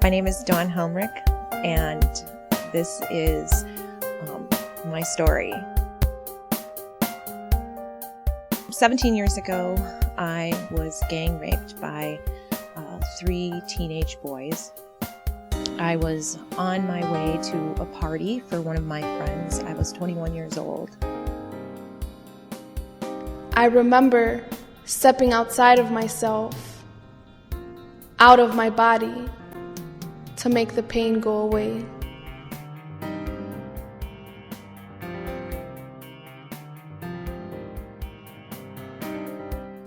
My name is Dawn Helmrich, and this is my story. 17 years ago, I was gang raped by 3 teenage boys. I was on my way to a party for one of my friends. I was 21 years old. I remember stepping outside of myself, out of my body, to make the pain go away.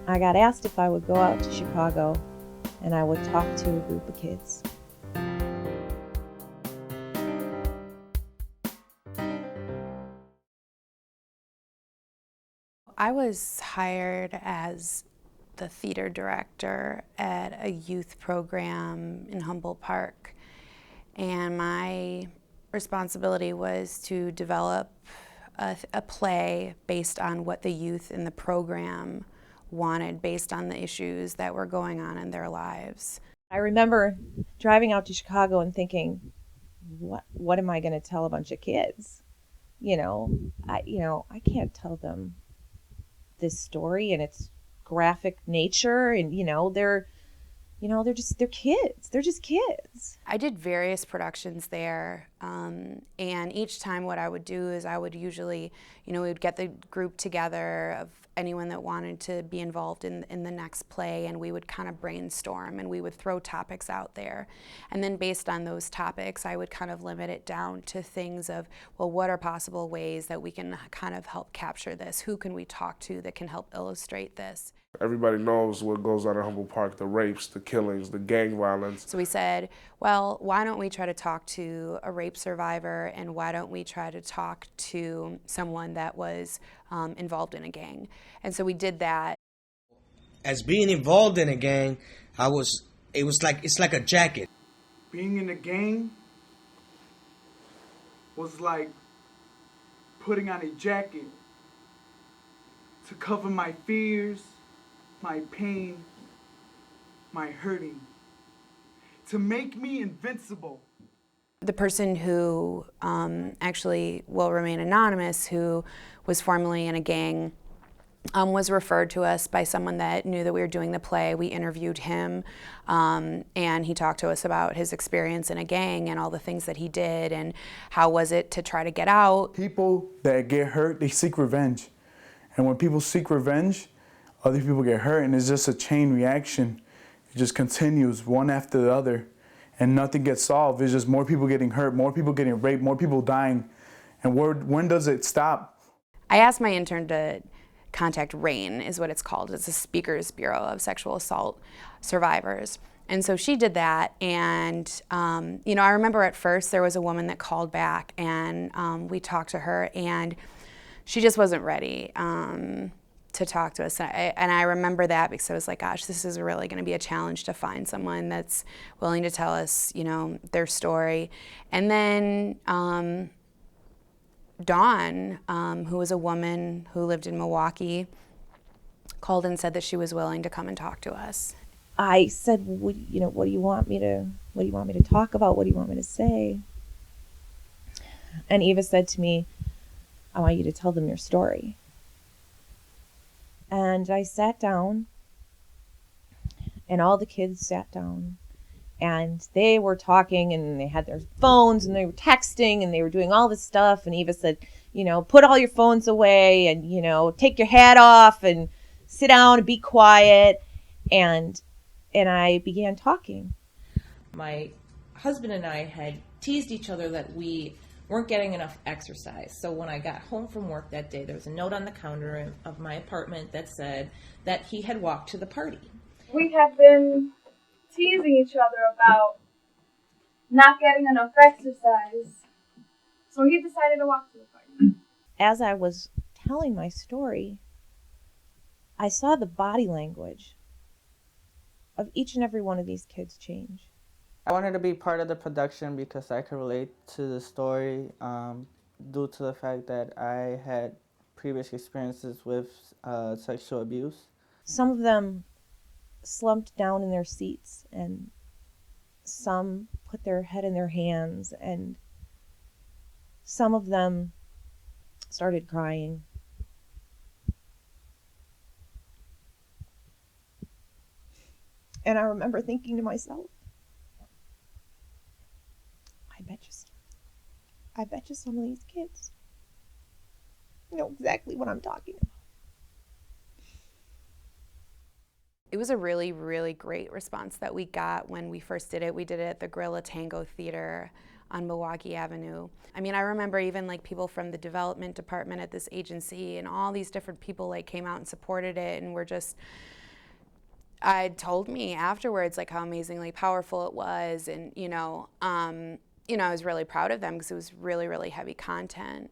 I got asked if I would go out to Chicago and I would talk to a group of kids. I was hired as the theater director at a youth program in Humboldt Park, and my responsibility was to develop a play based on what the youth in the program wanted, based on the issues that were going on in their lives. I remember driving out to Chicago and thinking, what am I going to tell a bunch of kids? I can't tell them this story and its graphic nature, and they're kids. They're just kids. I did various productions there, and each time what I would do is I would usually, we would get the group together of anyone that wanted to be involved in the next play, and we would kind of brainstorm and we would throw topics out there. And then based on those topics, I would kind of limit it down to things of, well, what are possible ways that we can kind of help capture this? Who can we talk to that can help illustrate this? Everybody knows what goes on in Humboldt Park, the rapes, the killings, the gang violence. So we said, well, why don't we try to talk to a rape survivor, and why don't we try to talk to someone that was involved in a gang? And so we did that. As being involved in a gang, it's like a jacket. Being in a gang was like putting on a jacket to cover my fears, my pain, my hurting, to make me invincible. The person who actually will remain anonymous, who was formerly in a gang, was referred to us by someone that knew that we were doing the play. We interviewed him, and he talked to us about his experience in a gang and all the things that he did and how was it to try to get out. People that get hurt, they seek revenge. And when people seek revenge, other people get hurt, and it's just a chain reaction. It just continues one after the other, and nothing gets solved. It's just more people getting hurt, more people getting raped, more people dying. And when does it stop? I asked my intern to contact RAIN, is what it's called. It's a Speakers Bureau of Sexual Assault Survivors. And so she did that, and I remember at first there was a woman that called back, and we talked to her, and she just wasn't ready to talk to us. And I remember that because I was like, gosh, this is really going to be a challenge to find someone that's willing to tell us, their story. And then Dawn, who was a woman who lived in Milwaukee, called and said that she was willing to come and talk to us. I said, what do you want me to talk about? What do you want me to say? And Eva said to me, I want you to tell them your story. And I sat down, and all the kids sat down, and they were talking, and they had their phones, and they were texting, and they were doing all this stuff. And Eva said, put all your phones away, and, take your hat off, and sit down and be quiet. And I began talking. My husband and I had teased each other that we weren't getting enough exercise. So when I got home from work that day, there was a note on the counter of my apartment that said that he had walked to the party. We have been teasing each other about not getting enough exercise, so he decided to walk to the party. As I was telling my story, I saw the body language of each and every one of these kids change. I wanted to be part of the production because I could relate to the story due to the fact that I had previous experiences with sexual abuse. Some of them slumped down in their seats, and some put their head in their hands, and some of them started crying. And I remember thinking to myself, I bet you some of these kids know exactly what I'm talking about. It was a really, really great response that we got when we first did it. We did it at the Gorilla Tango Theater on Milwaukee Avenue. I mean, I remember even like people from the development department at this agency and all these different people like came out and supported it, and were just, told me afterwards like how amazingly powerful it was, and I was really proud of them because it was really, really heavy content.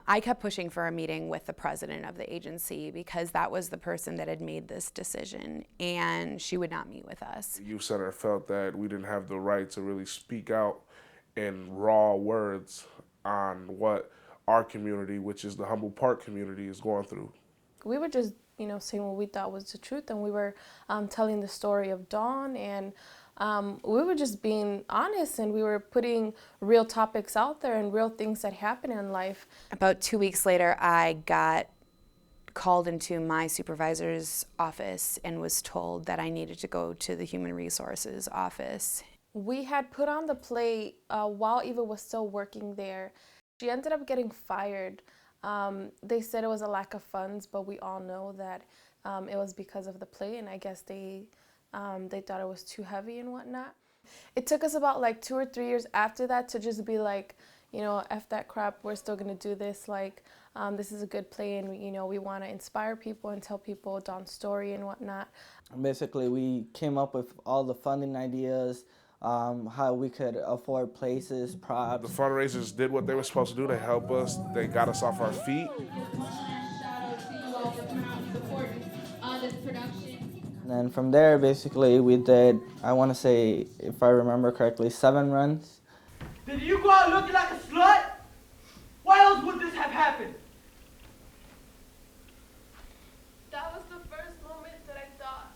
I kept pushing for a meeting with the president of the agency because that was the person that had made this decision, and she would not meet with us. The youth center felt that we didn't have the right to really speak out in raw words on what our community, which is the Humboldt Park community, is going through. We were just, saying what we thought was the truth, and we were telling the story of Dawn, and we were just being honest, and we were putting real topics out there and real things that happen in life. About 2 weeks later, I got called into my supervisor's office and was told that I needed to go to the human resources office. We had put on the play while Eva was still working there. She ended up getting fired. They said it was a lack of funds, but we all know that it was because of the play, and I guess they thought it was too heavy and whatnot. It took us about like 2 or 3 years after that to just be like, F that crap, we're still gonna do this. Like, this is a good play, and we want to inspire people and tell people Dawn's story and whatnot. Basically, we came up with all the funding ideas, how we could afford places, props. The fundraisers did what they were supposed to do to help us. They got us off our feet. And then from there, basically, we did, I want to say, if I remember correctly, 7 runs. Did you go out looking like a slut? Why else would this have happened? That was the first moment that I thought,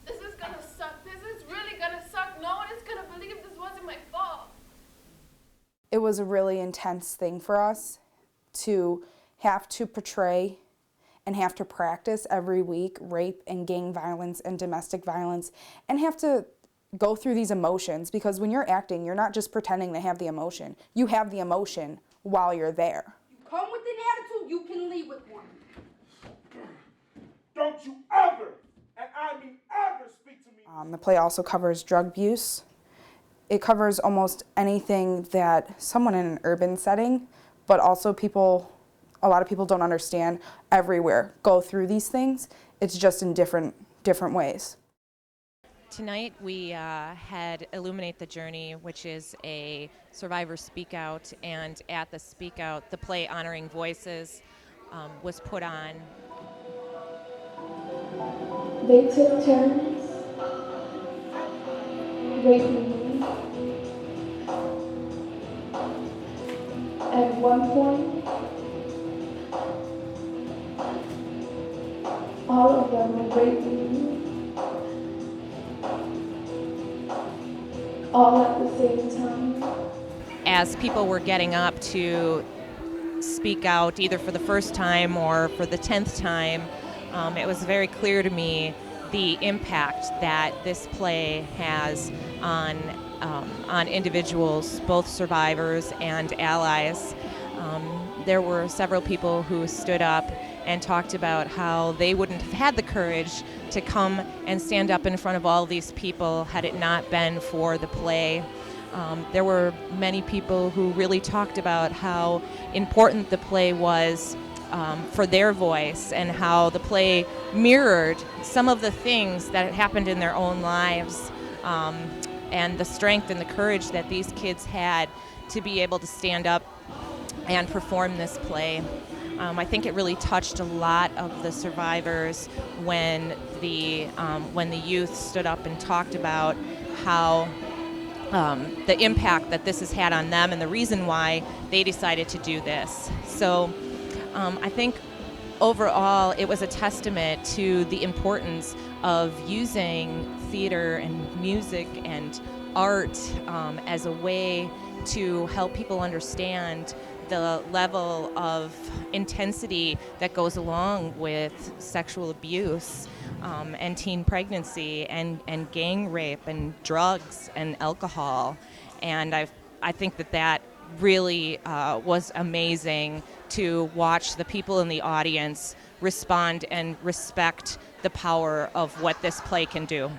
this is gonna suck. This is really gonna suck. No one is gonna believe this wasn't my fault. It was a really intense thing for us to have to portray and have to practice every week rape and gang violence and domestic violence, and have to go through these emotions, because when you're acting, you're not just pretending to have the emotion. You have the emotion while you're there. You come with an attitude, you can leave with one. Don't you ever, and I mean ever, speak to me. The play also covers drug abuse. It covers almost anything that someone in an urban setting, but also a lot of people don't understand, everywhere go through these things. It's just in different ways. Tonight we had Illuminate the Journey, which is a survivor speak out, and at the speak out, the play Honoring Voices was put on. They took turns raping me. At one point, all of them were raping me. All at the same time. As people were getting up to speak out, either for the first time or for the 10th time, it was very clear to me the impact that this play has on individuals, both survivors and allies. There were several people who stood up and talked about how they wouldn't have had the courage to come and stand up in front of all these people had it not been for the play. There were many people who really talked about how important the play was for their voice, and how the play mirrored some of the things that had happened in their own lives, and the strength and the courage that these kids had to be able to stand up and perform this play. I think it really touched a lot of the survivors when the youth stood up and talked about how the impact that this has had on them and the reason why they decided to do this. So I think overall, it was a testament to the importance of using theater and music and art as a way to help people understand the level of intensity that goes along with sexual abuse and teen pregnancy and gang rape and drugs and alcohol. And I think that really was amazing to watch the people in the audience respond and respect the power of what this play can do.